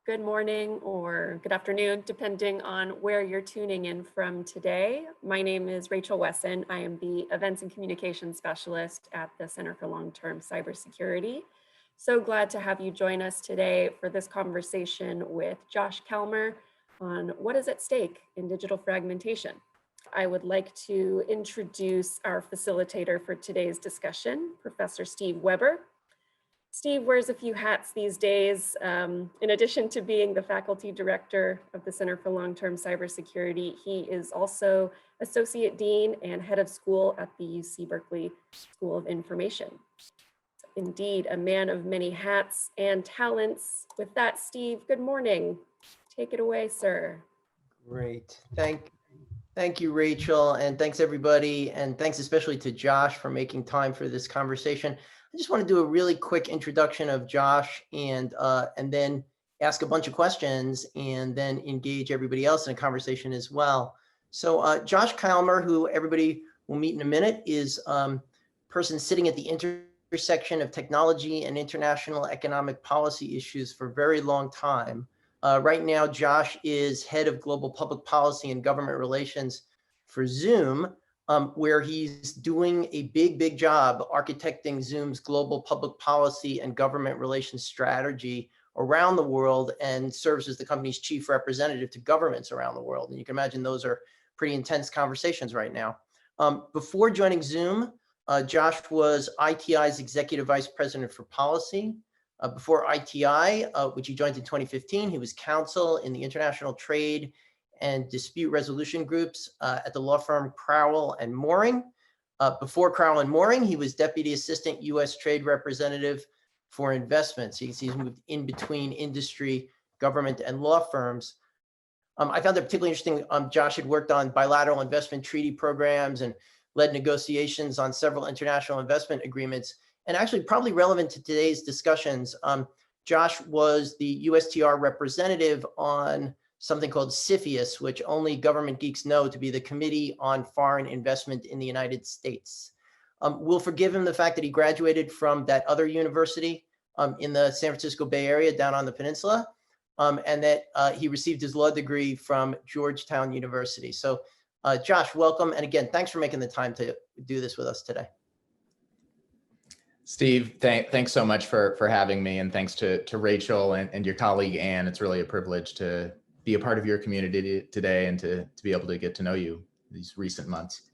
good morning, or good afternoon, depending on where you're tuning in from today. My name is Rachel Wesson. I am the Events and Communications Specialist at the Center for Long-Term Cybersecurity. So glad to have you join us today for this conversation with Josh Kallmer on what is at stake in digital fragmentation. I would like to introduce our facilitator for today's discussion, Professor Steve Weber. Steve wears a few hats these days. In addition to being the faculty director of the Center for Long-Term Cybersecurity, he is also Associate Dean and Head of School at the UC Berkeley School of Information. Indeed, a man of many hats and talents. With that, Steve, good morning. Take it away, sir. Great. Thank you, Rachel, and thanks everybody, and thanks especially to Josh for making time for this conversation. I just want to do a really quick introduction of Josh and then ask a bunch of questions and then engage everybody else in a conversation as well. So Josh Kallmer, who everybody will meet in a minute, is a person sitting at the intersection of technology and international economic policy issues for a very long time. Right now, Josh is head of global public policy and government relations for Zoom, where he's doing a big job architecting Zoom's global public policy and government relations strategy around the world, and serves as the company's chief representative to governments around the world. And you can imagine those are pretty intense conversations right now. Before joining Zoom, Josh was ITI's executive vice president for policy. Before ITI, which he joined in 2015, he was counsel in the international trade and dispute resolution groups at the law firm Crowell and Mooring. Before Crowell and Mooring, he was deputy assistant U.S. trade representative for investments. He's moved in between industry, government, and law firms. I found it particularly interesting. Josh had worked on bilateral investment treaty programs and led negotiations on several international investment agreements. And actually probably relevant to today's discussions, Josh was the USTR representative on something called CFIUS, which only government geeks know to be the Committee on Foreign Investment in the United States. We'll forgive him the fact that he graduated from that other university in the San Francisco Bay Area down on the peninsula, and that he received his law degree from Georgetown University. So Josh, welcome. And again, thanks for making the time to do this with us today. Steve, thanks so much for having me, and thanks to Rachel and your colleague, Anne. It's really a privilege to be a part of your community today and to be able to get to know you these recent months.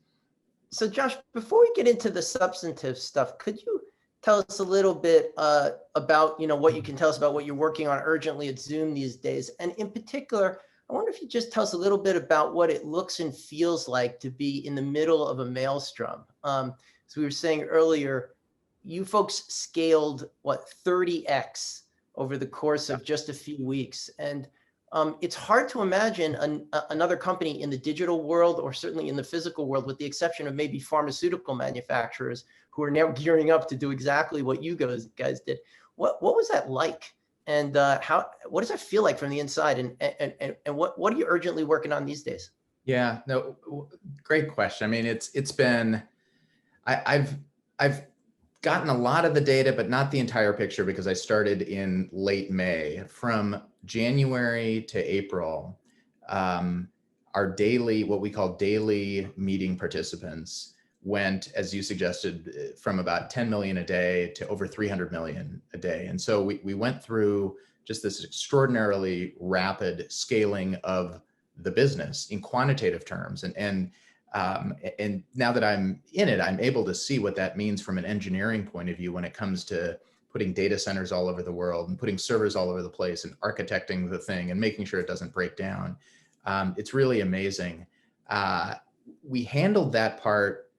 So Josh, before we get into the substantive stuff, could you tell us a little bit about what you can tell us about what you're working on urgently at Zoom these days? And in particular, I wonder if you just tell us a little bit about what it looks and feels like to be in the middle of a maelstrom. As we were saying earlier, you folks scaled, what, 30x over the course of just a few weeks. And it's hard to imagine another company in the digital world, or certainly in the physical world, with the exception of maybe pharmaceutical manufacturers who are now gearing up to do exactly what you guys did. What was that like? And what does that feel like from the inside? And what are you urgently working on these days? Yeah, no, great question. I mean, it's been, I've gotten a lot of the data, but not the entire picture, because I started in late May. From January to April, our daily, what we call daily meeting participants went, as you suggested, from about 10 million a day to over 300 million a day. And so we went through just this extraordinarily rapid scaling of the business in quantitative terms. And now that I'm in it, I'm able to see what that means from an engineering point of view when it comes to putting data centers all over the world and putting servers all over the place and architecting the thing and making sure it doesn't break down. It's really amazing. We handled that part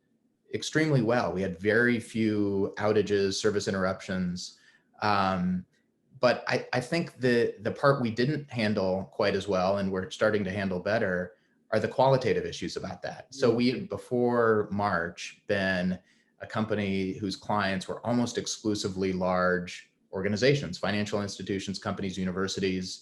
extremely well. We had very few outages, service interruptions. But I think the part we didn't handle quite as well, and we're starting to handle better, are the qualitative issues about that. So we had, before March, been a company whose clients were almost exclusively large organizations, financial institutions, companies, universities,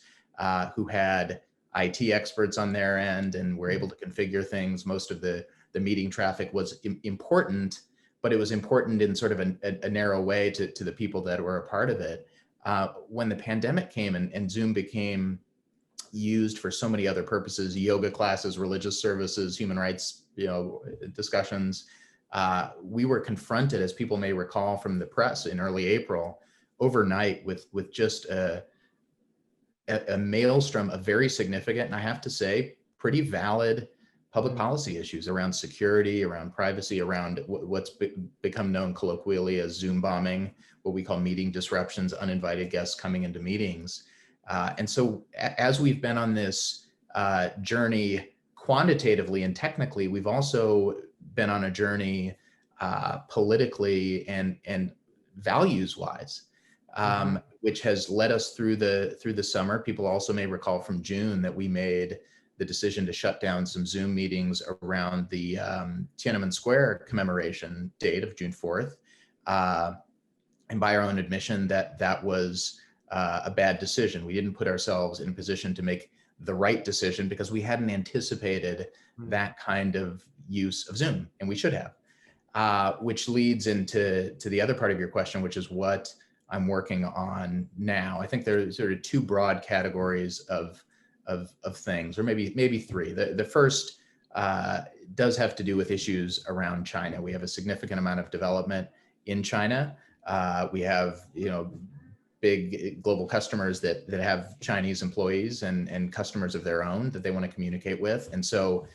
who had IT experts on their end and were able to configure things. Most of the meeting traffic was important, but it was important in sort of a narrow way to the people that were a part of it. when the pandemic came and Zoom became used for so many other purposes, yoga classes, religious services, human rights, discussions, we were confronted, as people may recall from the press in early April, overnight with just a maelstrom of very significant, and I have to say, pretty valid public policy issues around security, around privacy, around what's become known colloquially as Zoom bombing, what we call meeting disruptions, uninvited guests coming into meetings. And so as we've been on this journey quantitatively and technically, we've also been on a journey politically and values-wise, which has led us through the summer. People also may recall from June that we made the decision to shut down some Zoom meetings around the Tiananmen Square commemoration date of June 4th. And by our own admission, that was a bad decision. We didn't put ourselves in a position to make the right decision because we hadn't anticipated that kind of use of Zoom, and we should have. Which leads into the other part of your question, which is what I'm working on now. I think there's sort of two broad categories of things, or maybe three. The first does have to do with issues around China. We have a significant amount of development in China. We have big global customers that have Chinese employees and customers of their own that they want to communicate with. And so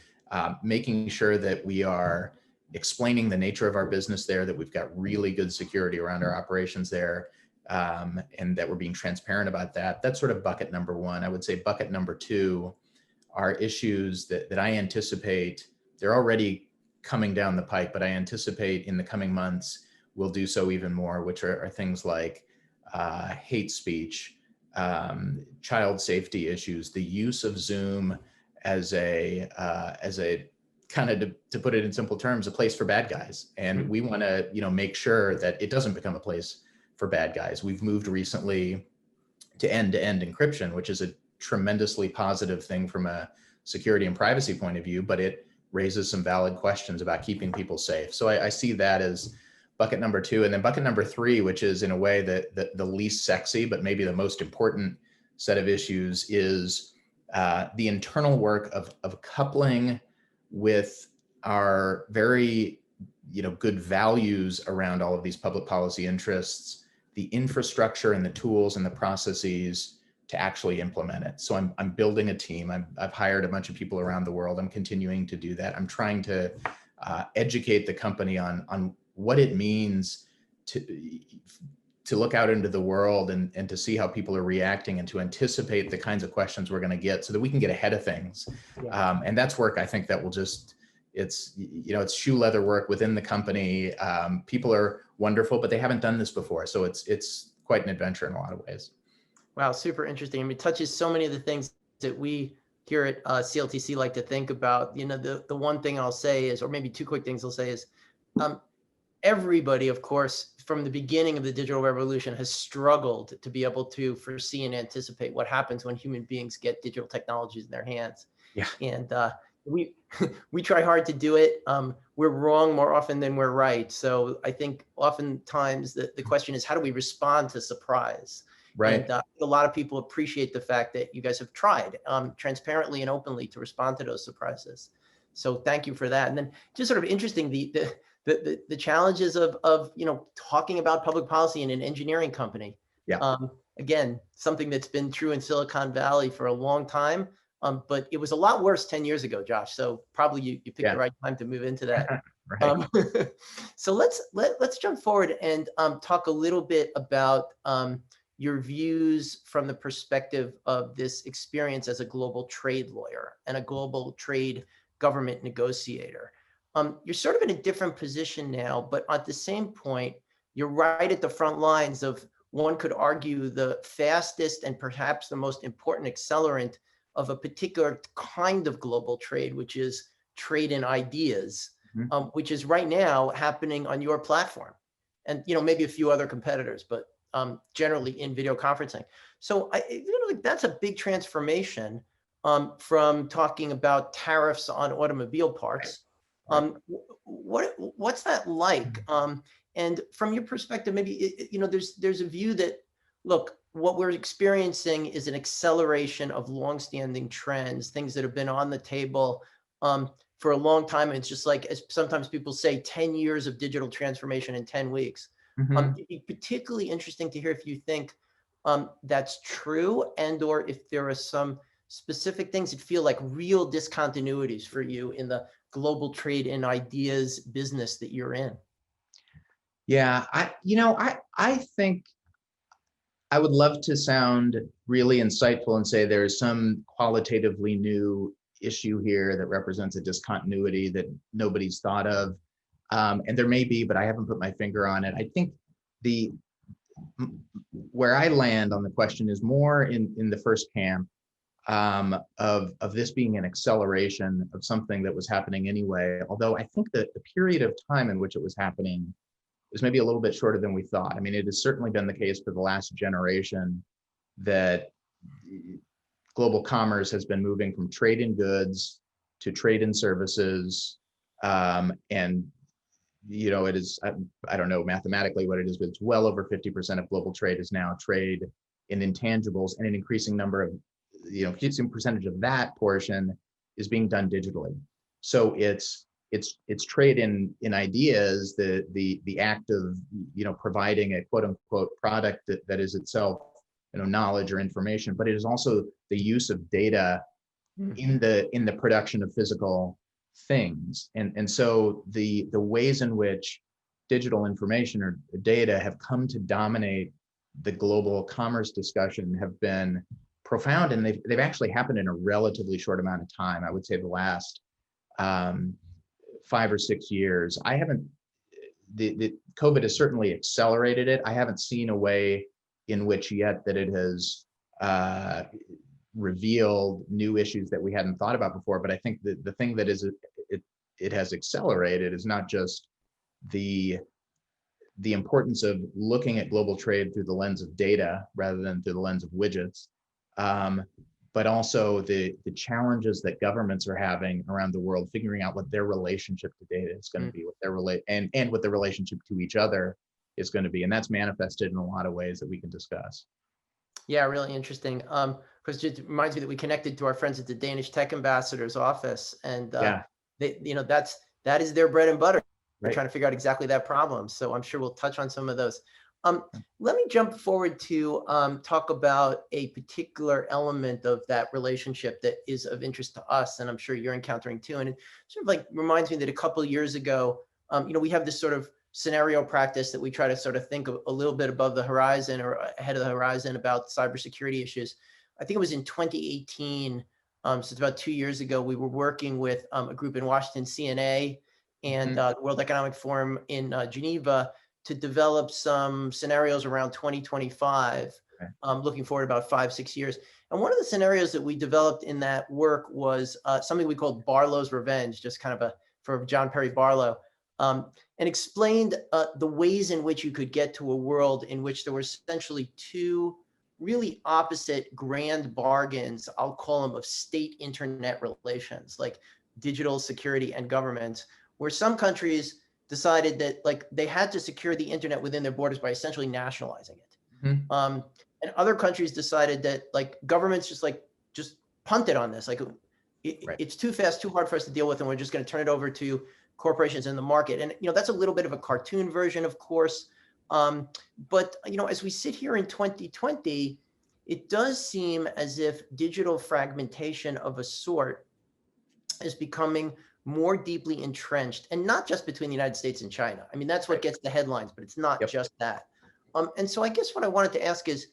making sure that we are explaining the nature of our business there, that we've got really good security around our operations there, and that we're being transparent about that. That's sort of bucket number one. I would say bucket number two are issues that I anticipate, they're already coming down the pike, but I anticipate in the coming months we'll do so even more, which are things like hate speech, child safety issues, the use of Zoom as a kind of, to put it in simple terms, a place for bad guys. And we want to, make sure that it doesn't become a place for bad guys. We've moved recently to end-to-end encryption, which is a tremendously positive thing from a security and privacy point of view, but it raises some valid questions about keeping people safe. So I see that as bucket number two. And then bucket number three, which is in a way that the least sexy, but maybe the most important set of issues, is the internal work of coupling with our very good values around all of these public policy interests, the infrastructure and the tools and the processes to actually implement it. So I'm building a team. I've hired a bunch of people around the world. I'm continuing to do that. I'm trying to educate the company on what it means to look out into the world and to see how people are reacting and to anticipate the kinds of questions we're going to get so that we can get ahead of things. Yeah. And that's work I think that will just, it's shoe leather work within the company. People are wonderful, but they haven't done this before. So it's quite an adventure in a lot of ways. Wow, super interesting. I mean, it touches so many of the things that we here at CLTC like to think about. The one thing I'll say is, or maybe two quick things I'll say is, everybody, of course, from the beginning of the digital revolution has struggled to be able to foresee and anticipate what happens when human beings get digital technologies in their hands. Yeah. And we try hard to do it. We're wrong more often than we're right. So I think oftentimes the question is, how do we respond to surprise? Right. And a lot of people appreciate the fact that you guys have tried transparently and openly to respond to those surprises. So thank you for that. And then just sort of interesting, the challenges of talking about public policy in an engineering company. Yeah. Again, something that's been true in Silicon Valley for a long time, but it was a lot worse 10 years ago, Josh. So probably you picked the right time to move into that. Right. So let's jump forward and talk a little bit about your views from the perspective of this experience as a global trade lawyer and a global trade government negotiator. You're sort of in a different position now, but at the same point, you're right at the front lines of, one could argue, the fastest and perhaps the most important accelerant of a particular kind of global trade, which is trade in ideas, which is right now happening on your platform. And maybe a few other competitors, but generally in video conferencing. So that's a big transformation from talking about tariffs on automobile parts. What's that like? And from your perspective, maybe there's a view that, look, what we're experiencing is an acceleration of longstanding trends, things that have been on the table for a long time. And it's just like, as sometimes people say, 10 years of digital transformation in 10 weeks. Mhm. It'd be particularly interesting to hear if you think that's true, and or if there are some specific things that feel like real discontinuities for you in the global trade and ideas business that you're in. Yeah, I think I would love to sound really insightful and say there's some qualitatively new issue here that represents a discontinuity that nobody's thought of. And there may be, but I haven't put my finger on it. I think the where I land on the question is more in the first camp, of this being an acceleration of something that was happening anyway. Although I think that the period of time in which it was happening is maybe a little bit shorter than we thought. I mean, it has certainly been the case for the last generation that global commerce has been moving from trade in goods to trade in services. And, it is, I don't know mathematically what it is, but it's well over 50% of global trade is now trade in intangibles, and an increasing number of, increasing percentage of that portion is being done digitally. So it's trade in ideas, the act of providing a quote unquote product that is itself knowledge or information, but it is also the use of data in the production of physical things. And so the ways in which digital information or data have come to dominate the global commerce discussion have been profound, and they've actually happened in a relatively short amount of time. I would say the last 5 or 6 years. I haven't, the COVID has certainly accelerated it. I haven't seen a way in which yet that it has revealed new issues that we hadn't thought about before. But I think that the thing that it has accelerated is not just the importance of looking at global trade through the lens of data rather than through the lens of widgets, but also the challenges that governments are having around the world, figuring out what their relationship to data is going to be, what their and what the relationship to each other is going to be. And that's manifested in a lot of ways that we can discuss. Yeah, really interesting. Because it reminds me that we connected to our friends at the Danish Tech Ambassador's office, and Yeah, that is their bread and butter. They're right. trying to figure out exactly that problem. So I'm sure we'll touch on some of those. Let me jump forward to talk about a particular element of that relationship that is of interest to us, and I'm sure you're encountering too. And it sort of like reminds me that a couple of years ago, we have this sort of scenario practice that we try to sort of think of a little bit above the horizon or ahead of the horizon about cybersecurity issues. I think it was in 2018, so it's about 2 years ago, we were working with a group in Washington, CNA, and the World Economic Forum in Geneva to develop some scenarios around 2025, looking forward about 5-6 years. And one of the scenarios that we developed in that work was something we called Barlow's Revenge, just kind of for John Perry Barlow, and explained the ways in which you could get to a world in which there were essentially two really opposite grand bargains, I'll call them, of state internet relations, like digital security and government, where some countries decided that like they had to secure the internet within their borders by essentially nationalizing it. And other countries decided that like governments just punted on this. Like it's too fast, too hard for us to deal with, and we're just going to turn it over to corporations in the market. And that's a little bit of a cartoon version, of course. But as we sit here in 2020, it does seem as if digital fragmentation of a sort is becoming more deeply entrenched, and not just between the United States and China. I mean, that's what gets the headlines, but it's not just that. And so I guess what I wanted to ask is,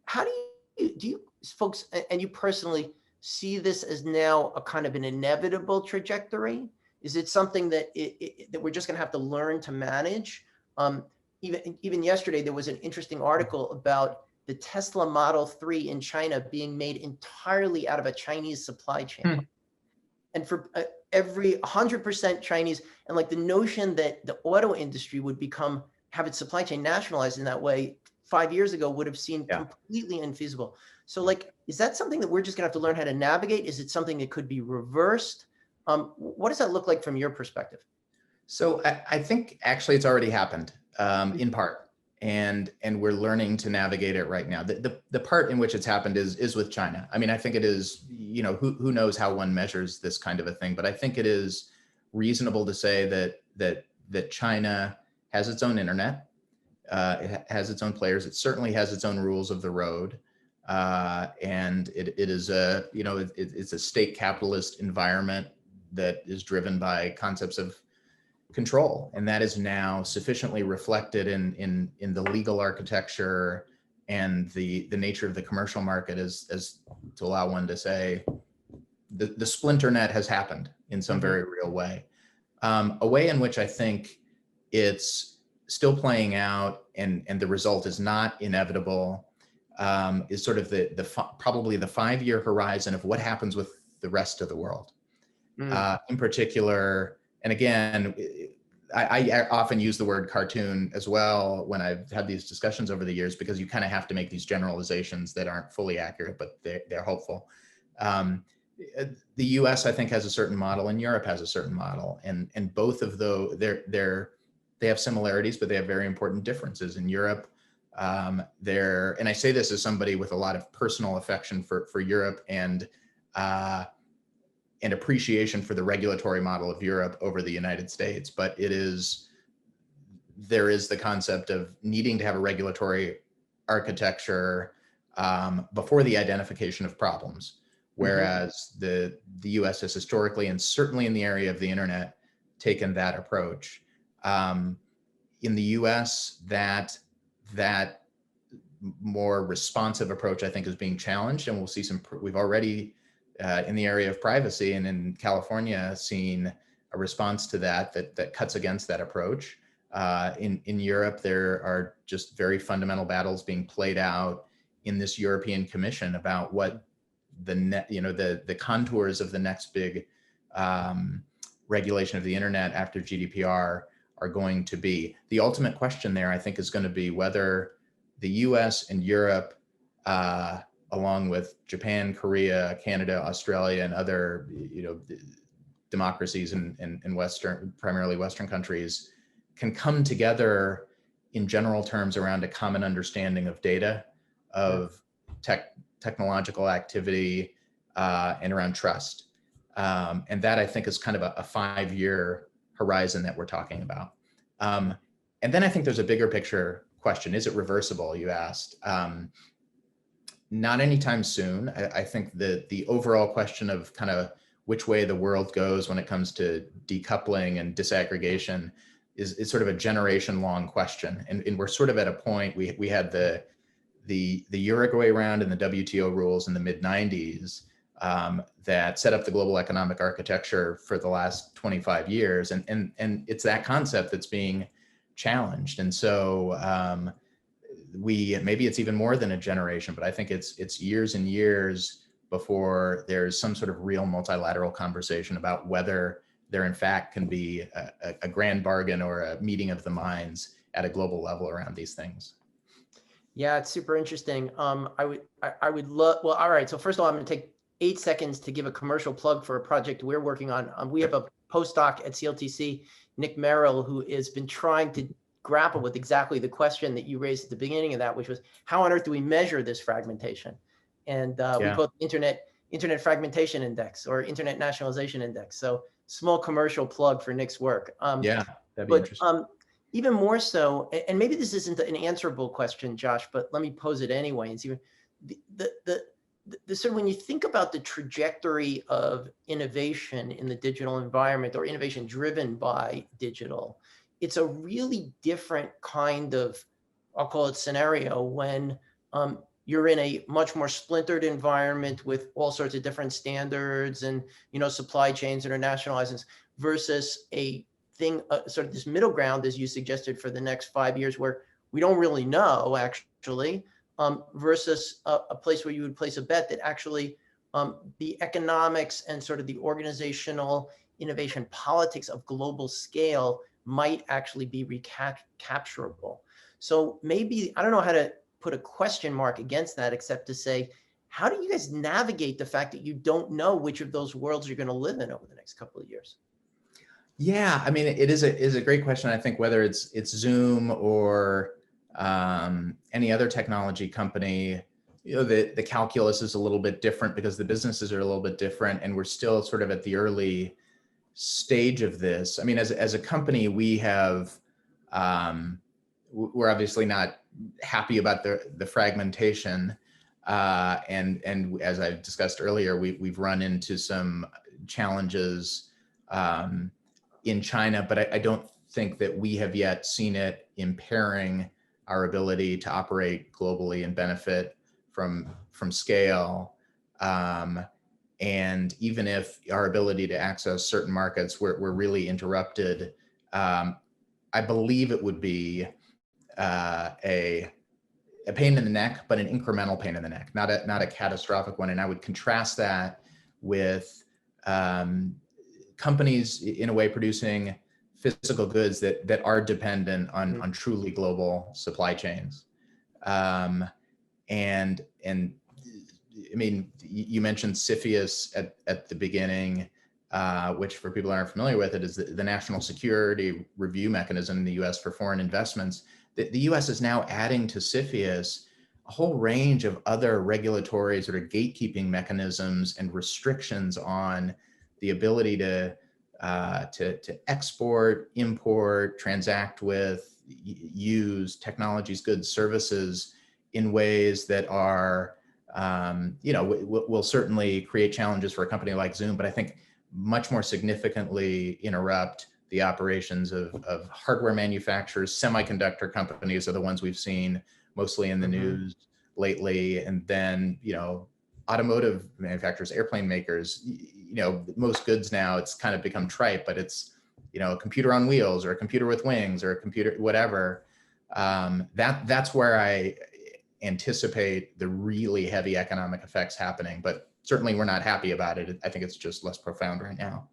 how do you folks, and you personally, see this as now a kind of an inevitable trajectory? Is it something that that we're just going to have to learn to manage? Even yesterday, there was an interesting article about the Tesla Model 3 in China being made entirely out of a Chinese supply chain. And for every 100% Chinese, and like the notion that the auto industry would have its supply chain nationalized in that way 5 years ago would have seemed completely infeasible. So like, is that something that we're just gonna have to learn how to navigate? Is it something that could be reversed? What does that look like from your perspective? So I think actually it's already happened in part. and we're learning to navigate it right now. The part in which it's happened is with China. I mean, I think it is, you know, who knows how one measures this kind of a thing, but I think it is reasonable to say that China has its own internet. It has its own players. It certainly has its own rules of the road. And it is a, you know, it's a state capitalist environment that is driven by concepts of control. And that is now sufficiently reflected in the legal architecture and the nature of the commercial market as to allow one to say the splinter net has happened in some very real way. A way in which I think it's still playing out and the result is not inevitable is sort of probably the 5-year horizon of what happens with the rest of the world. In particular, and again, I often use the word cartoon as well when I've had these discussions over the years, because you kind of have to make these generalizations that aren't fully accurate, but they're hopeful. The US, I think, has a certain model and Europe has a certain model. And both of those, they have similarities, but they have very important differences. In Europe, and I say this as somebody with a lot of personal affection for Europe and appreciation for the regulatory model of Europe over the United States, but there is the concept of needing to have a regulatory architecture before the identification of problems. Whereas the US has historically, and certainly in the area of the internet, taken that approach. In the US, that more responsive approach, I think, is being challenged, and we'll see we've already, in the area of privacy and in California, seen a response to that cuts against that approach. In Europe, there are just very fundamental battles being played out in this European Commission about what the contours of the next big regulation of the internet after GDPR are going to be. The ultimate question there, I think, is going to be whether the US and Europe, along with Japan, Korea, Canada, Australia, and other democracies in Western, primarily Western countries, can come together in general terms around a common understanding of data, of technological activity, and around trust. And that, I think, is kind of a 5-year horizon that we're talking about. And then I think there's a bigger picture question. Is it reversible, you asked? Not anytime soon. I think the overall question of kind of which way the world goes when it comes to decoupling and disaggregation is sort of a generation-long question. And we're sort of at a point, we had the Uruguay round and the WTO rules in the mid-90s that set up the global economic architecture for the last 25 years. And it's that concept that's being challenged. And so maybe it's even more than a generation, but I think it's years and years before there's some sort of real multilateral conversation about whether there in fact can be a grand bargain or a meeting of the minds at a global level around these things. Yeah, it's super interesting. I would love, well, all right. So first of all, I'm going to take 8 seconds to give a commercial plug for a project we're working on. We have a postdoc at CLTC, Nick Merrill, who has been trying to grapple with exactly the question that you raised at the beginning of that, which was, how on earth do we measure this fragmentation? And we call it Internet Fragmentation Index or Internet Nationalization Index. So small commercial plug for Nick's work. Yeah, that'd be interesting. Even more so, and maybe this isn't an answerable question, Josh, but let me pose it anyway. And see, so when you think about the trajectory of innovation in the digital environment or innovation driven by digital, it's a really different kind of, I'll call it scenario, when you're in a much more splintered environment with all sorts of different standards and supply chains that are nationalized versus a thing, sort of this middle ground, as you suggested, for the next 5 years, where we don't really know actually, versus a place where you would place a bet that actually the economics and sort of the organizational innovation politics of global scale might actually be recapturable. So maybe, I don't know how to put a question mark against that, except to say, how do you guys navigate the fact that you don't know which of those worlds you're going to live in over the next couple of years? Yeah, I mean, it is a great question. I think whether it's Zoom or any other technology company, the calculus is a little bit different because the businesses are a little bit different, and we're still sort of at the early stage of this. I mean, as a company, we have, we're obviously not happy about the fragmentation. And as I discussed earlier, we've run into some challenges in China, but I don't think that we have yet seen it impairing our ability to operate globally and benefit from scale. And even if our ability to access certain markets were really interrupted, I believe it would be a pain in the neck, but an incremental pain in the neck, not a catastrophic one. And I would contrast that with companies in a way producing physical goods that are dependent on truly global supply chains. And I mean, you mentioned CFIUS at the beginning, which for people who aren't familiar with it is the National Security Review Mechanism in the US for foreign investments. The US is now adding to CFIUS a whole range of other regulatory sort of gatekeeping mechanisms and restrictions on the ability to export, import, transact with, use technologies, goods, services in ways that are, will certainly create challenges for a company like Zoom, but I think much more significantly interrupt the operations of hardware manufacturers. Semiconductor companies are the ones we've seen mostly in the news lately. And then, automotive manufacturers, airplane makers, most goods now, it's kind of become trite, but it's, a computer on wheels or a computer with wings or a computer, whatever. That's where I anticipate the really heavy economic effects happening, but certainly we're not happy about it. I think it's just less profound right now.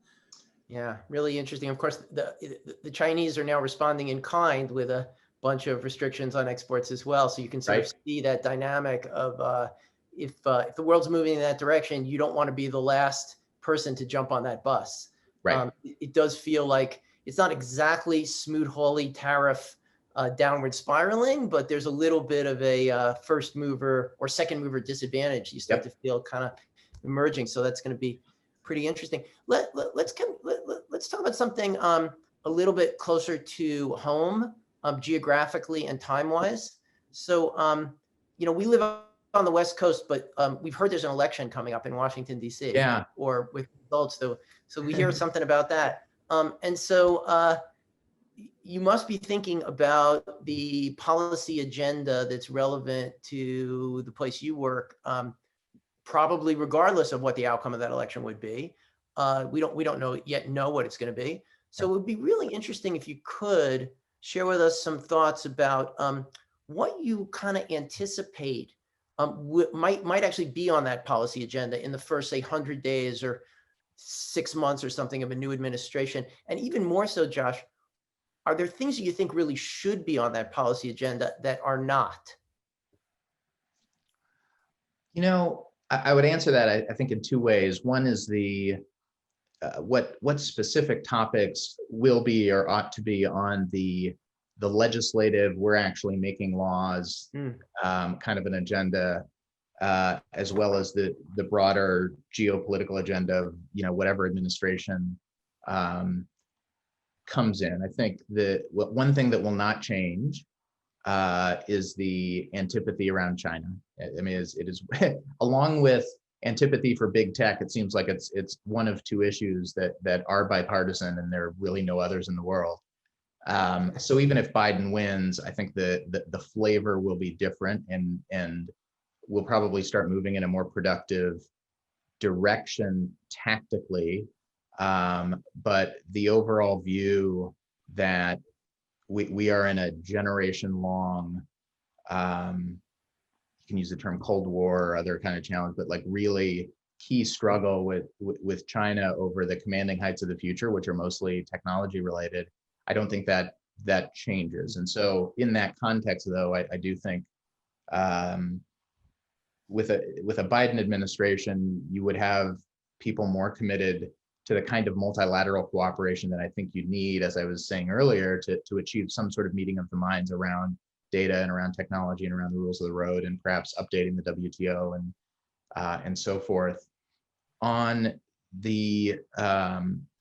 Yeah, really interesting. Of course, the Chinese are now responding in kind with a bunch of restrictions on exports as well. So you can sort of see that dynamic of if the world's moving in that direction, you don't want to be the last person to jump on that bus. Right. It does feel like it's not exactly Smoot-Hawley tariff downward spiraling, but there's a little bit of a first mover or second mover disadvantage. You start to feel kind of emerging. So that's going to be pretty interesting. Let's talk about something a little bit closer to home, geographically and time-wise. So, we live on the West Coast, but we've heard there's an election coming up in Washington, D.C. Yeah. Or with results, so we hear something about that. And so you must be thinking about the policy agenda that's relevant to the place you work, probably regardless of what the outcome of that election would be. We don't know what it's going to be. So it would be really interesting if you could share with us some thoughts about what you kind of anticipate might actually be on that policy agenda in the first, say, 100 days or 6 months or something of a new administration. And even more so, Josh, are there things that you think really should be on that policy agenda that are not? I would answer that, I think, in two ways. One is what specific topics will be or ought to be on the legislative, we're actually making laws kind of an agenda, as well as the broader geopolitical agenda of whatever administration comes in. I think one thing that will not change is the antipathy around China. I mean, it is along with antipathy for big tech, it seems like it's one of two issues that are bipartisan, and there are really no others in the world. So even if Biden wins, I think the flavor will be different, and we'll probably start moving in a more productive direction tactically. But the overall view that we are in a generation-long, you can use the term Cold War or other kind of challenge, but like really key struggle with China over the commanding heights of the future, which are mostly technology related. I don't think that changes. And so in that context, though, I do think with a Biden administration, you would have people more committed to the kind of multilateral cooperation that I think you need, as I was saying earlier, to achieve some sort of meeting of the minds around data and around technology and around the rules of the road, and perhaps updating the WTO and so forth. On the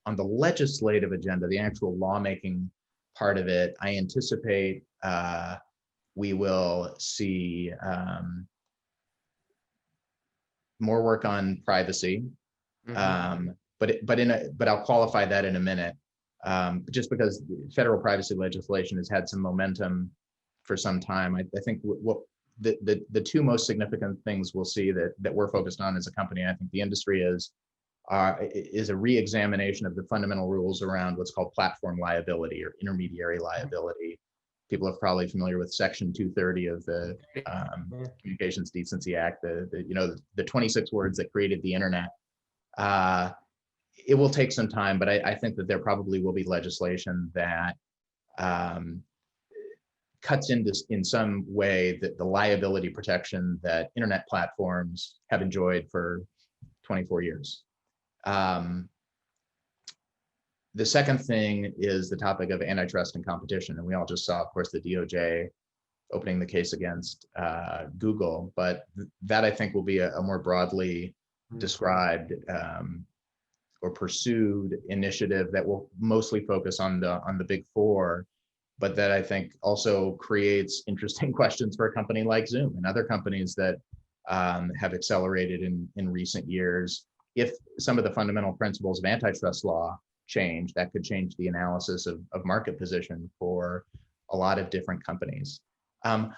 legislative agenda, the actual lawmaking part of it, I anticipate we will see more work on privacy, but I'll qualify that in a minute, just because federal privacy legislation has had some momentum for some time. I think what the two most significant things we'll see that we're focused on as a company, and I think the industry is a re-examination of the fundamental rules around what's called platform liability or intermediary liability. People are probably familiar with Section 230 of the Communications Decency Act, the 26 words that created the internet. It will take some time, but I think that there probably will be legislation that cuts into in some way that the liability protection that internet platforms have enjoyed for 24 years. The second thing is the topic of antitrust and competition. And we all just saw, of course, the DOJ opening the case against Google, but that I think will be a more broadly described or pursued initiative that will mostly focus on the big four, but that I think also creates interesting questions for a company like Zoom and other companies that have accelerated in recent years. If some of the fundamental principles of antitrust law change, that could change the analysis of market position for a lot of different companies. I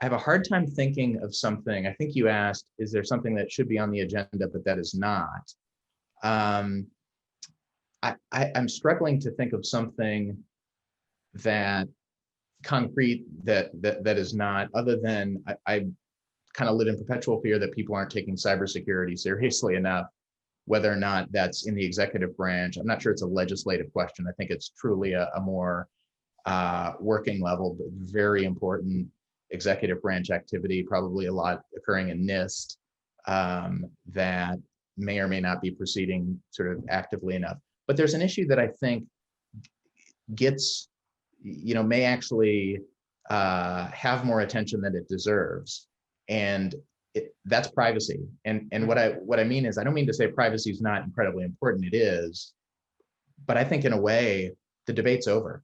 have a hard time thinking of something. I think you asked, is there something that should be on the agenda, but that is not? I'm struggling to think of something that concrete that is not, other than I kind of live in perpetual fear that people aren't taking cybersecurity seriously enough, whether or not that's in the executive branch. I'm not sure it's a legislative question. I think it's truly a more working level, but very important executive branch activity, probably a lot occurring in NIST that may or may not be proceeding sort of actively enough. But there's an issue that I think gets, may actually have more attention than it deserves. And that's privacy. And what I mean is, I don't mean to say privacy is not incredibly important. It is, but I think in a way the debate's over.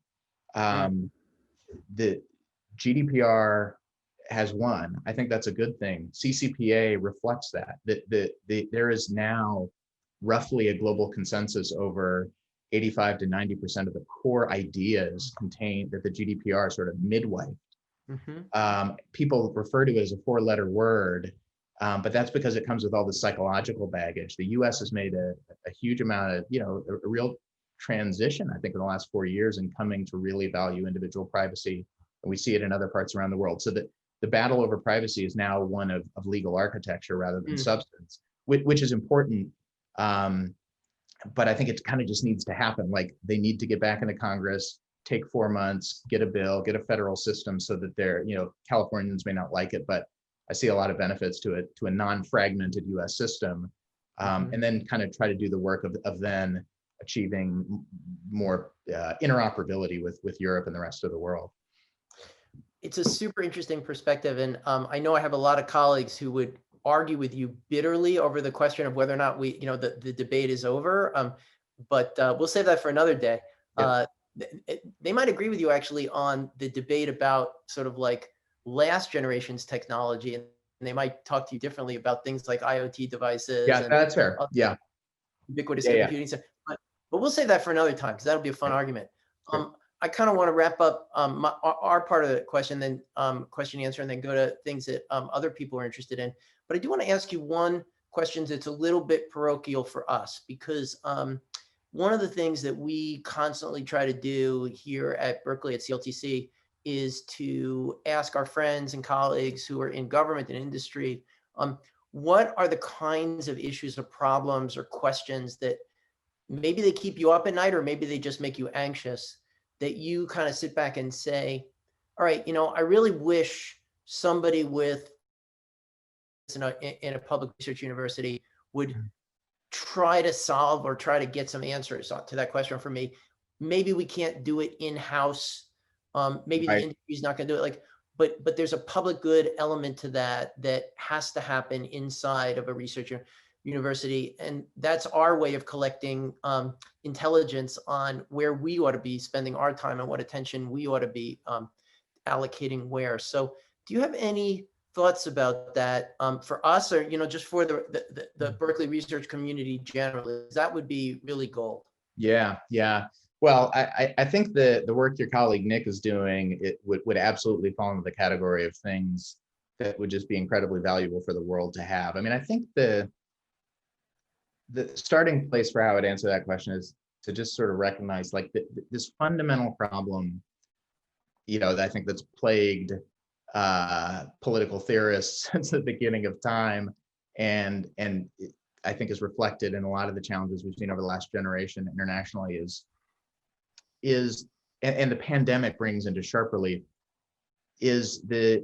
The GDPR has won. I think that's a good thing. CCPA reflects that. There is now roughly a global consensus over 85 to 90% of the core ideas contained that the GDPR sort of midwife. People refer to it as a four-letter word, but that's because it comes with all the psychological baggage. The US has made a huge amount of, a real transition, I think, in the last 4 years in coming to really value individual privacy. And we see it in other parts around the world. So that the battle over privacy is now one of legal architecture rather than substance, which is important. But I think it kind of just needs to happen. Like, they need to get back into Congress, take 4 months, get a bill, get a federal system so that they're, Californians may not like it, but I see a lot of benefits to it, to a non-fragmented US system. And then kind of try to do the work of then achieving more interoperability with Europe and the rest of the world. It's a super interesting perspective. And I know I have a lot of colleagues who would argue with you bitterly over the question of whether or not the debate is over. But we'll save that for another day. Yeah. They might agree with you actually on the debate about sort of like last generation's technology, and they might talk to you differently about things like IoT devices. Yeah, that's fair. Yeah. Ubiquitous computing. But we'll save that for another time, because that'll be a fun argument. I kind of want to wrap up our part of the question, then question and answer, and then go to things that other people are interested in. But I do want to ask you one question that's a little bit parochial for us, because one of the things that we constantly try to do here at Berkeley at CLTC is to ask our friends and colleagues who are in government and industry, what are the kinds of issues or problems or questions that maybe they keep you up at night, or maybe they just make you anxious, that you kind of sit back and say, all right, I really wish somebody with in a public research university would try to solve or try to get some answers to that question for me. maybe we can't do it in-house. Maybe the Right. industry is not going to do it. Like, but there's a public good element to that that has to happen inside of a researcher university, and that's our way of collecting intelligence on where we ought to be spending our time and what attention we ought to be allocating where. So, do you have any thoughts about that for us, or just for the Berkeley research community generally? That would be really gold. Yeah, yeah. Well, I think the work your colleague Nick is doing, it would absolutely fall into the category of things that would just be incredibly valuable for the world to have. I mean, I think the starting place for how I would answer that question is to just sort of recognize like this fundamental problem, that I think that's plagued political theorists since the beginning of time, and I think is reflected in a lot of the challenges we've seen over the last generation internationally and the pandemic brings into sharp relief, is the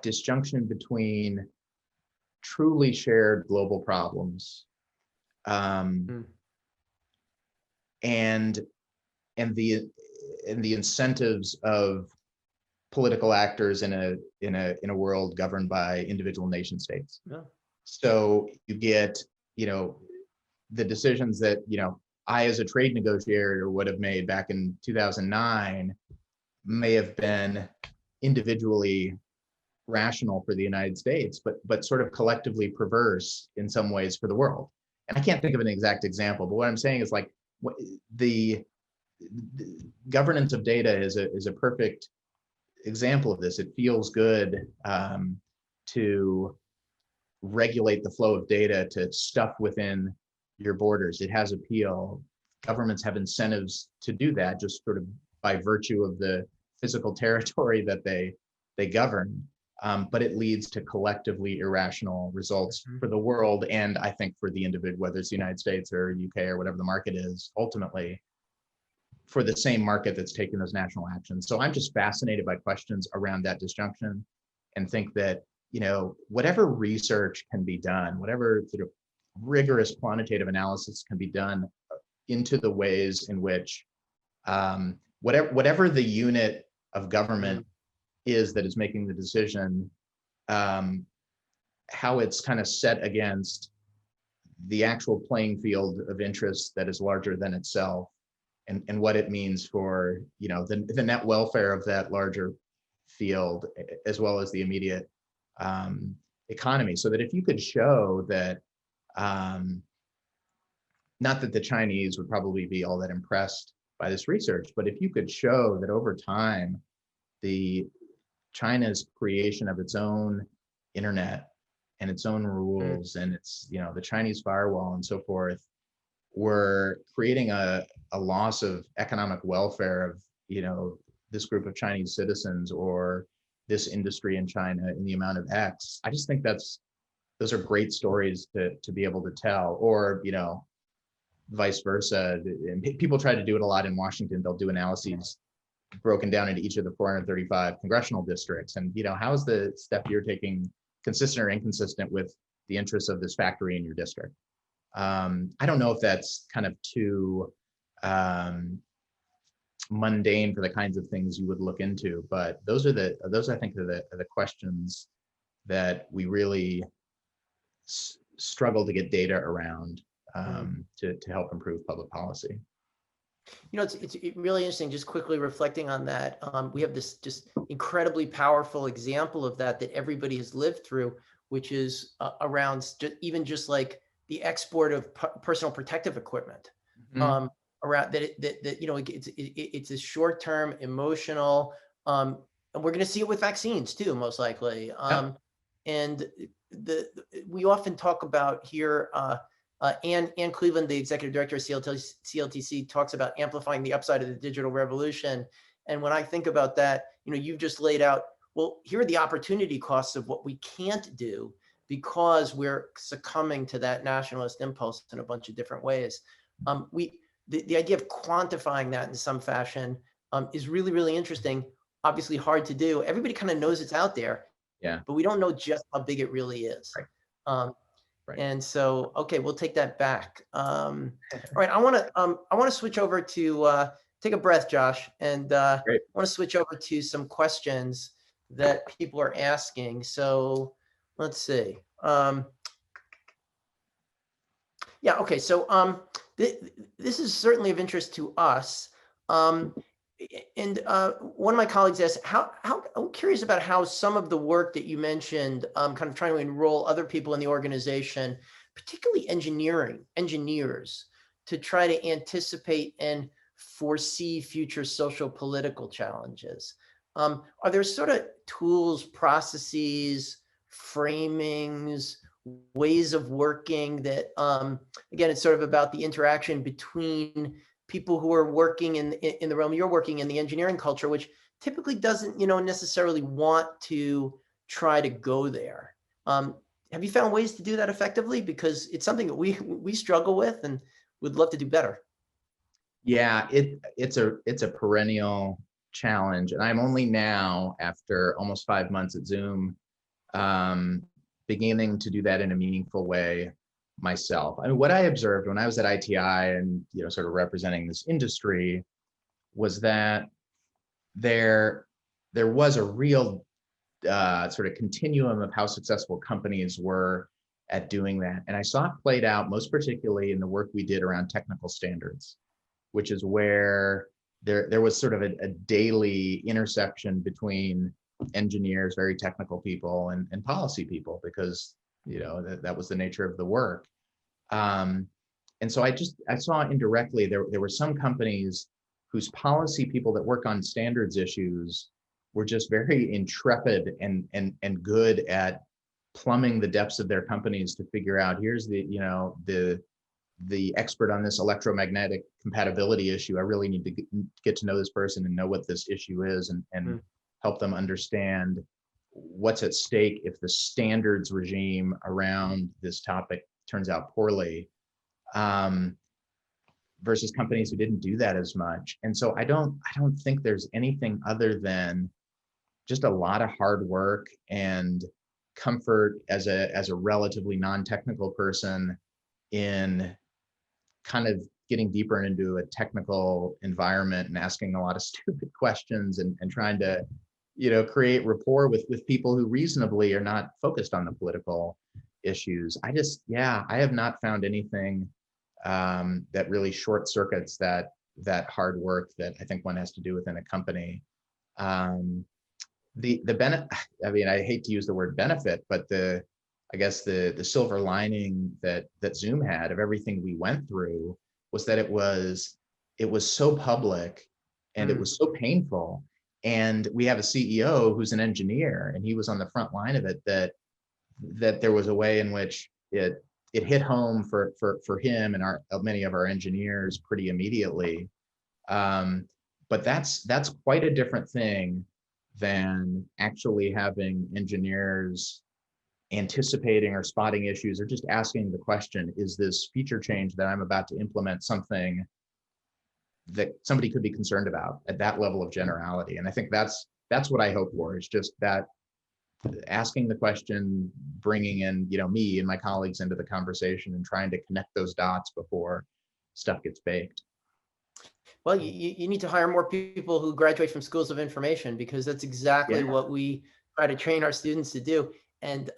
disjunction between truly shared global problems and the incentives of political actors in a world governed by individual nation states. Yeah. So you get, the decisions that, I as a trade negotiator would have made back in 2009 may have been individually rational for the United States, but sort of collectively perverse in some ways for the world. And I can't think of an exact example, but what I'm saying is like the governance of data is a perfect example of this. It feels good to regulate the flow of data to stuff within your borders. It has appeal. Governments have incentives to do that just sort of by virtue of the physical territory that they govern. But it leads to collectively irrational results for the world, and I think for the individual, whether it's the United States or UK or whatever the market is, ultimately for the same market that's taking those national actions. So I'm just fascinated by questions around that disjunction, and think that, whatever research can be done, whatever sort of rigorous quantitative analysis can be done into the ways in which whatever the unit of government is that is making the decision, how it's kind of set against the actual playing field of interest that is larger than itself, and what it means for the net welfare of that larger field, as well as the immediate economy. So that if you could show that, not that the Chinese would probably be all that impressed by this research, but if you could show that over time, China's creation of its own internet and its own rules and its, the Chinese firewall and so forth, were creating a loss of economic welfare of, this group of Chinese citizens or this industry in China in the amount of X. I just think those are great stories to be able to tell, or, vice versa. And people try to do it a lot in Washington. They'll do analyses broken down into each of the 435 congressional districts. And, how is the step you're taking consistent or inconsistent with the interests of this factory in your district? I don't know if that's kind of too mundane for the kinds of things you would look into, but those I think are the questions that we really struggle to get data around to help improve public policy. It's really interesting, just quickly reflecting on that. We have this just incredibly powerful example of that everybody has lived through, which is around even just like the export of personal protective equipment. Around that it's a short-term emotional, and we're going to see it with vaccines too, most likely. And we often talk about here, Ann Cleveland, the executive director of CLTC, talks about amplifying the upside of the digital revolution. And when I think about that, you've just laid out, well, here are the opportunity costs of what we can't do because we're succumbing to that nationalist impulse in a bunch of different ways. The idea of quantifying that in some fashion is really, really interesting. Obviously hard to do. Everybody kind of knows it's out there, but we don't know just how big it really is. Right. Right. And so, okay, we'll take that back. All right, I want to switch over to take a breath, Josh, and I Great. want to switch over to some questions that people are asking. So let's see. Yeah, okay. So this is certainly of interest to us. And one of my colleagues asked, how I'm curious about how some of the work that you mentioned, kind of trying to enroll other people in the organization, particularly engineers, to try to anticipate and foresee future social political challenges. Are there sort of tools, processes, framings, ways of working that, again, it's sort of about the interaction between people who are working in the realm you're working in, the engineering culture, which typically doesn't, necessarily want to try to go there. Have you found ways to do that effectively? Because it's something that we struggle with and would love to do better. Yeah, it's a perennial challenge, and I'm only now, after almost 5 months at Zoom, beginning to do that in a meaningful way myself. I mean, what I observed when I was at ITI and sort of representing this industry was that there was a real sort of continuum of how successful companies were at doing that, and I saw it played out most particularly in the work we did around technical standards, which is where there was sort of a daily intersection between engineers, very technical people, and policy people, because that was the nature of the work. And so I saw indirectly there were some companies whose policy people that work on standards issues were just very intrepid and good at plumbing the depths of their companies to figure out, here's the expert on this electromagnetic compatibility issue. I really need to get to know this person and know what this issue is, and help them understand what's at stake if the standards regime around this topic turns out poorly, versus companies who didn't do that as much. And so I don't think there's anything other than just a lot of hard work and comfort as a relatively non-technical person in kind of getting deeper into a technical environment and asking a lot of stupid questions, and trying to create rapport with people who reasonably are not focused on the political issues. I have not found anything that really short circuits that hard work that I think one has to do within a company. The benefit, I mean, I hate to use the word benefit, but I guess the silver lining that Zoom had of everything we went through was that it was so public, and it was so painful. And we have a CEO who's an engineer, and he was on the front line of it, that there was a way in which it hit home for him and many of our engineers pretty immediately. But that's quite a different thing than actually having engineers anticipating or spotting issues, or just asking the question, is this feature change that I'm about to implement something that somebody could be concerned about at that level of generality? And I think that's what I hope for, is just that asking the question, bringing in me and my colleagues into the conversation, and trying to connect those dots before stuff gets baked. Well, you need to hire more people who graduate from schools of information, because that's exactly what we try to train our students to do. And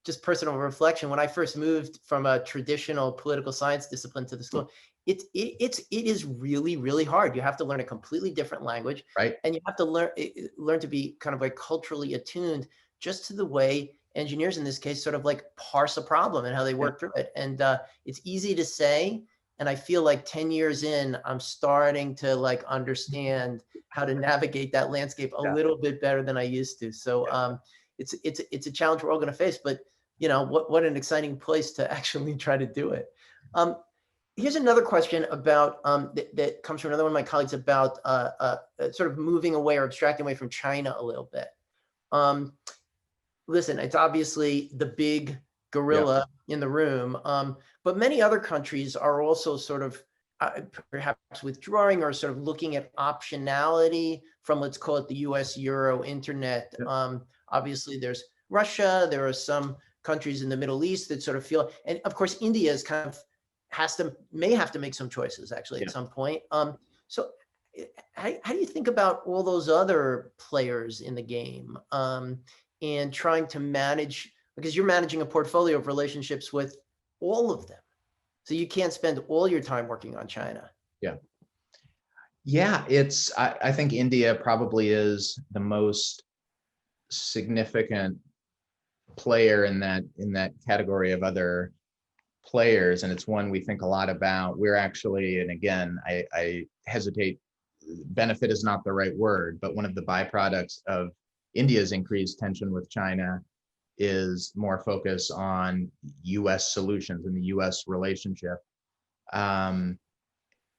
just personal reflection, when I first moved from a traditional political science discipline to the school, it is really, really hard. You have to learn a completely different language, right? And you have to learn to be kind of like culturally attuned just to the way engineers, in this case, sort of like parse a problem and how they work through it. And it's easy to say, and I feel like 10 years in, I'm starting to like understand how to navigate that landscape a little bit better than I used to. So it's a challenge we're all going to face, but what an exciting place to actually try to do it. Here's another question about that comes from another one of my colleagues about sort of moving away or abstracting away from China a little bit. Listen, it's obviously the big gorilla in the room, but many other countries are also sort of perhaps withdrawing or sort of looking at optionality from, let's call it, the US Euro internet. Obviously, there's Russia. There are some countries in the Middle East that sort of feel, and of course, India is kind of may have to make some choices actually at some point. So how do you think about all those other players in the game, and trying to manage, because you're managing a portfolio of relationships with all of them. So you can't spend all your time working on China. Yeah. Yeah, I think India probably is the most significant player in that category of other players, and it's one we think a lot about. We're actually, and again, I hesitate, benefit is not the right word, but one of the byproducts of India's increased tension with China is more focus on US solutions and the US relationship.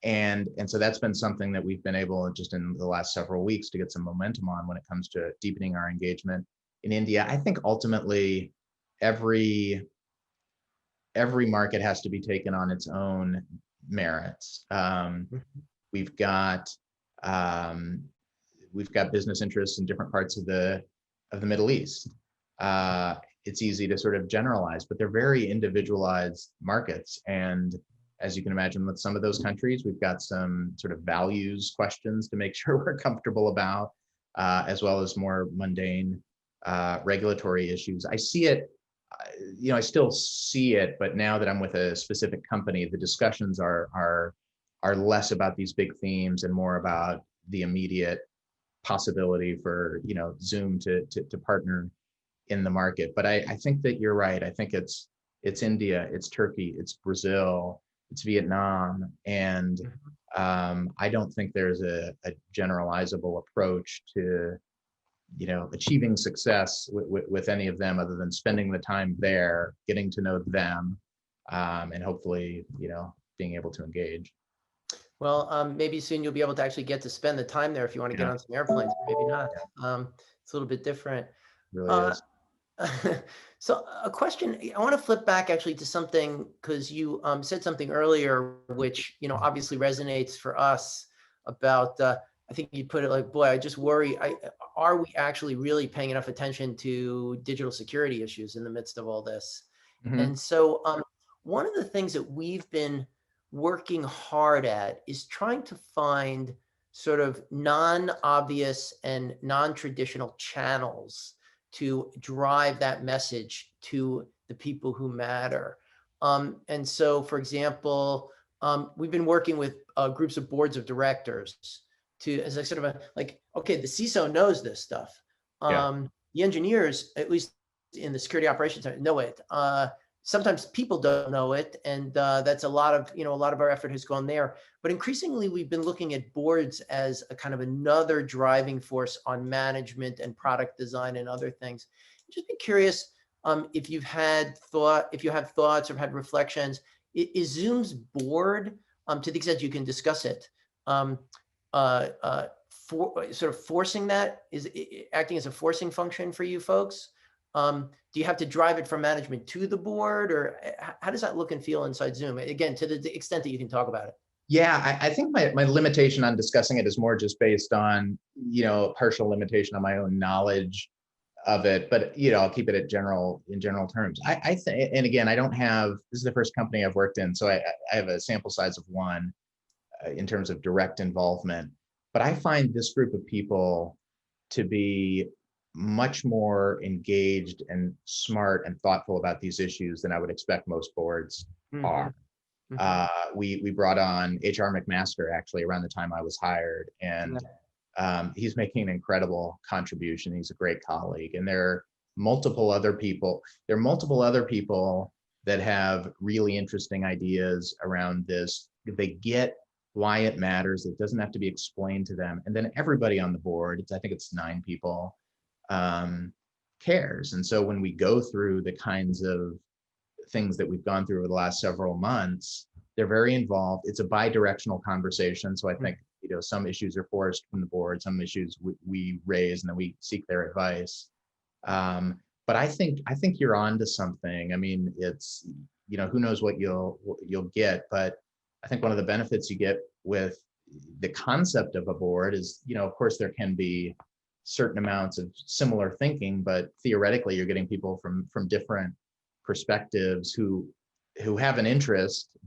And so that's been something that we've been able, just in the last several weeks, to get some momentum on when it comes to deepening our engagement in India. I think ultimately every market has to be taken on its own merits. We've got business interests in different parts of the Middle East. It's easy to sort of generalize, but they're very individualized markets. And as you can imagine, with some of those countries, we've got some sort of values questions to make sure we're comfortable about, as well as more mundane regulatory issues. I see it, I still see it, but now that I'm with a specific company, the discussions are less about these big themes and more about the immediate possibility for Zoom to partner in the market. But I think that you're right. I think it's India, it's Turkey, it's Brazil, it's Vietnam, and I don't think there's a generalizable approach to achieving success with any of them, other than spending the time there, getting to know them, and hopefully being able to engage. Well, maybe soon you'll be able to actually get to spend the time there if you want to get on some airplanes. Maybe not. It's a little bit different. It really is. So a question, I want to flip back actually to something, because you said something earlier, which, obviously resonates for us about, I think you put it like, boy, I just worry, are we actually really paying enough attention to digital security issues in the midst of all this? And so one of the things that we've been working hard at is trying to find sort of non-obvious and non-traditional channels to drive that message to the people who matter. And so, for example, we've been working with groups of boards of directors to, as a sort of okay, the CISO knows this stuff. The engineers, at least in the security operations, know it. Sometimes people don't know it, and that's a lot of our effort has gone there. But increasingly, we've been looking at boards as a kind of another driving force on management and product design and other things. Just be curious if you have thoughts or had reflections. Is Zoom's board, to the extent you can discuss it, sort of forcing that, is it acting as a forcing function for you folks? Do you have to drive it from management to the board, or how does that look and feel inside Zoom? Again, to the extent that you can talk about it. Yeah, I think my limitation on discussing it is more just based on, partial limitation on my own knowledge of it. But, I'll keep it in general terms. I think, and again, this is the first company I've worked in, so I have a sample size of one in terms of direct involvement. But I find this group of people to be much more engaged and smart and thoughtful about these issues than I would expect most boards are. We brought on HR McMaster actually around the time I was hired, and he's making an incredible contribution. He's a great colleague, and there are multiple other people that have really interesting ideas around this. They get why it matters. It doesn't have to be explained to them. And then everybody on the board, I think it's 9 people, cares. And so when we go through the kinds of things that we've gone through over the last several months, they're very involved. It's a bi-directional conversation. So I think, some issues are forced from the board, some issues we raise, and then we seek their advice. But I think you're onto something. I mean, it's, who knows what you'll get, but I think one of the benefits you get with the concept of a board is, of course, there can be certain amounts of similar thinking, but theoretically, you're getting people from different perspectives who have an interest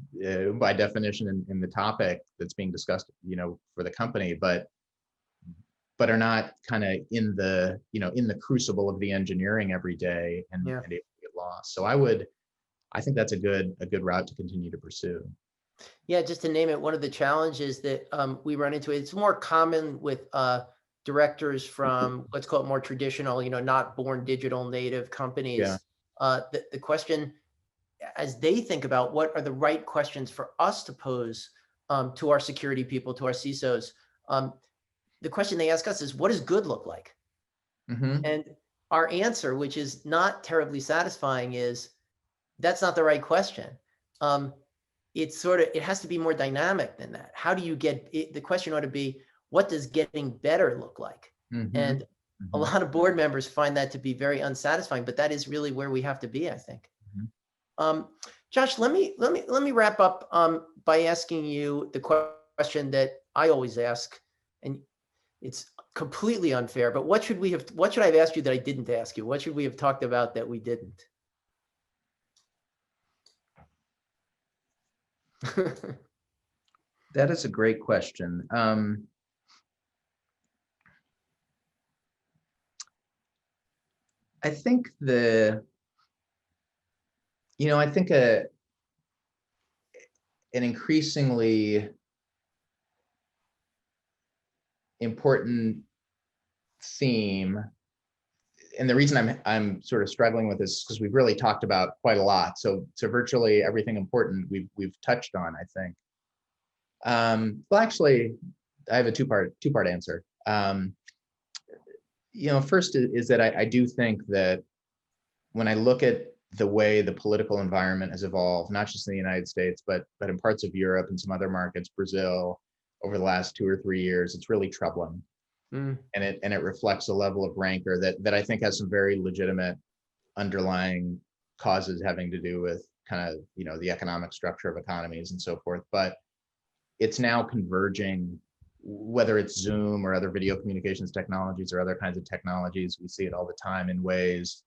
by definition in the topic that's being discussed, for the company, but are not kind of in the, in the crucible of the engineering every day and able to get lost. So I think that's a good route to continue to pursue. Yeah, just to name it, one of the challenges that we run into, it's more common with directors from, let's call it more traditional, not born digital native companies. Yeah. The question, as they think about what are the right questions for us to pose to our security people, to our CISOs, the question they ask us is, what does good look like? Mm-hmm. And our answer, which is not terribly satisfying, is that's not the right question. It has to be more dynamic than that. How do you get it? The question ought to be, what does getting better look like? Mm-hmm. And a lot of board members find that to be very unsatisfying, but that is really where we have to be, I think. Mm-hmm. Josh, let me wrap up by asking you the question that I always ask, and it's completely unfair, but what should I have asked you that I didn't ask you? What should we have talked about that we didn't? That is a great question. I think an increasingly important theme, and the reason I'm sort of struggling with this is because we've really talked about quite a lot. So virtually everything important we've touched on, I think. Well, actually, I have a two-part answer. First is that I do think that when I look at the way the political environment has evolved, not just in the United States, but in parts of Europe and some other markets, Brazil, over the last 2 or 3 years, it's really troubling. And it reflects a level of rancor that I think has some very legitimate underlying causes having to do with kind of, the economic structure of economies and so forth. But it's now converging, whether it's Zoom or other video communications technologies or other kinds of technologies, we see it all the time in ways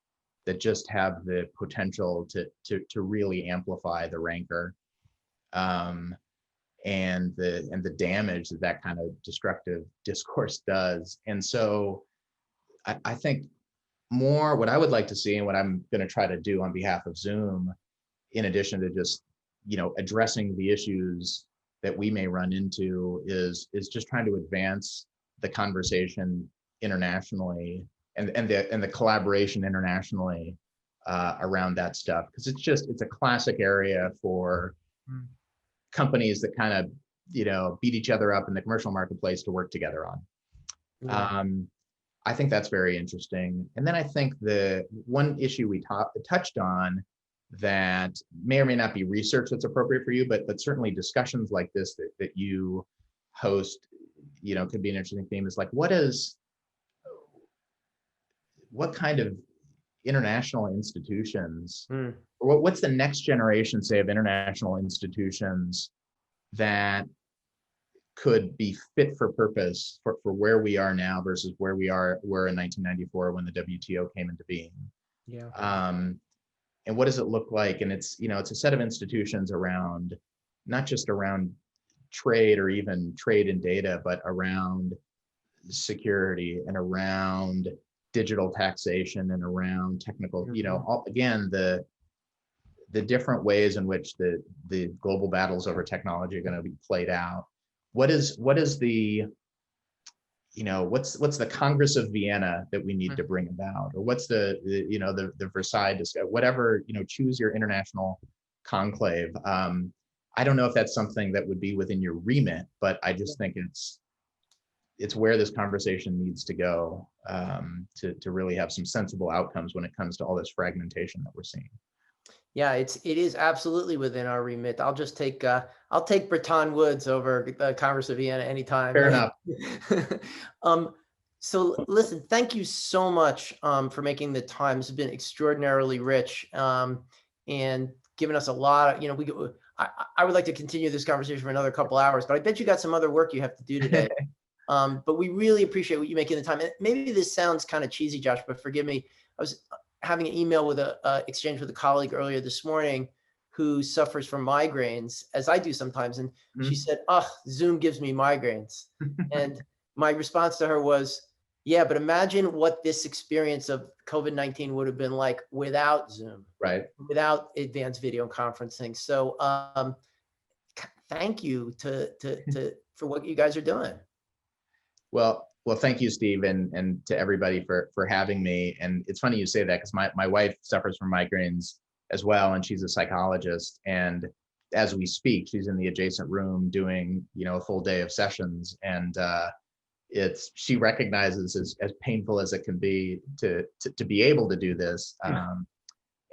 that just have the potential to really amplify the rancor and the damage that kind of destructive discourse does. And so I think more what I would like to see, and what I'm going to try to do on behalf of Zoom, in addition to just addressing the issues that we may run into, is just trying to advance the conversation internationally and the collaboration internationally around that stuff, because it's a classic area for companies that kind of beat each other up in the commercial marketplace to work together on. I think that's very interesting. And then I think the one issue we touched on that may or may not be research that's appropriate for you, but certainly discussions like this that you host, could be an interesting theme, is like, what kind of international institutions, or what's the next generation, say, of international institutions that could be fit for purpose for where we are now versus where we were in 1994 when the WTO came into being. And what does it look like? And it's a set of institutions around, not just around trade or even trade in data, but around security and around digital taxation and around technical, again, the different ways in which the global battles over technology are going to be played out. What is the what's the Congress of Vienna that we need to bring about, or what's the Versailles discussion, whatever, choose your international conclave. I don't know if that's something that would be within your remit, but I just think it's where this conversation needs to go to really have some sensible outcomes when it comes to all this fragmentation that we're seeing. Yeah, it is absolutely within our remit. I'll just take I'll take Bretton Woods over Congress of Vienna anytime. Fair enough. So listen, thank you so much for making the time. This has been extraordinarily rich and given us a lot of, I would like to continue this conversation for another couple hours, but I bet you got some other work you have to do today. But we really appreciate you making the time. And maybe this sounds kind of cheesy, Josh, but forgive me. having an email with a exchange with a colleague earlier this morning who suffers from migraines, as I do sometimes. And she said, oh, Zoom gives me migraines. And my response to her was, yeah, but imagine what this experience of COVID-19 would have been like without Zoom, Right. without advanced video conferencing. So thank you for what you guys are doing. Well, thank you, Steve, and to everybody for having me. And it's funny you say that, because my wife suffers from migraines as well, and she's a psychologist. And as we speak, she's in the adjacent room doing, a full day of sessions. And she recognizes as painful as it can be to be able to do this.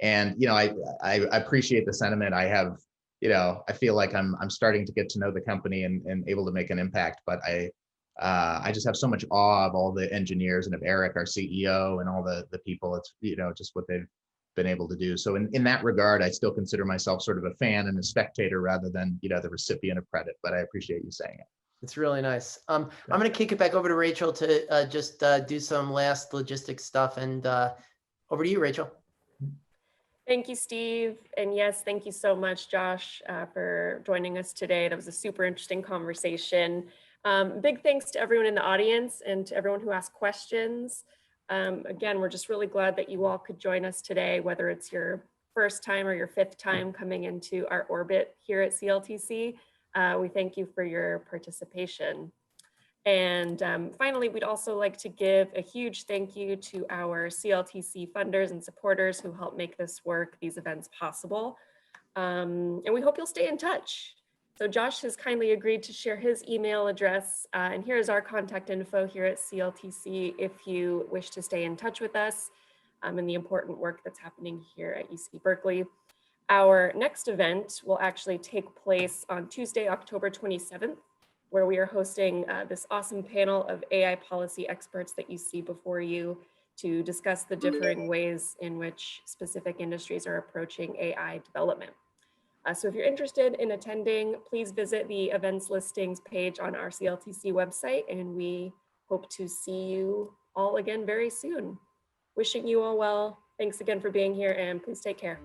And I appreciate the sentiment. I have, I feel like I'm starting to get to know the company and able to make an impact. But I just have so much awe of all the engineers and of Eric, our CEO, and all the people. It's just what they've been able to do. So in that regard, I still consider myself sort of a fan and a spectator rather than the recipient of credit. But I appreciate you saying it. It's really nice. I'm going to kick it back over to Rachel to just do some last logistics stuff. And over to you, Rachel. Thank you, Steve. And yes, thank you so much, Josh, for joining us today. That was a super interesting conversation. Big thanks to everyone in the audience and to everyone who asked questions. Again, we're just really glad that you all could join us today, whether it's your first time or your fifth time coming into our orbit here at CLTC. We thank you for your participation. And finally, we'd also like to give a huge thank you to our CLTC funders and supporters who help make this work, these events possible. And we hope you'll stay in touch. So Josh has kindly agreed to share his email address, and here's our contact info here at CLTC if you wish to stay in touch with us and the important work that's happening here at UC Berkeley. Our next event will actually take place on Tuesday, October 27th, where we are hosting this awesome panel of AI policy experts that you see before you to discuss the differing ways in which specific industries are approaching AI development. So if you're interested in attending, please visit the events listings page on our CLTC website, and we hope to see you all again very soon. Wishing you all well. Thanks again for being here, and please take care.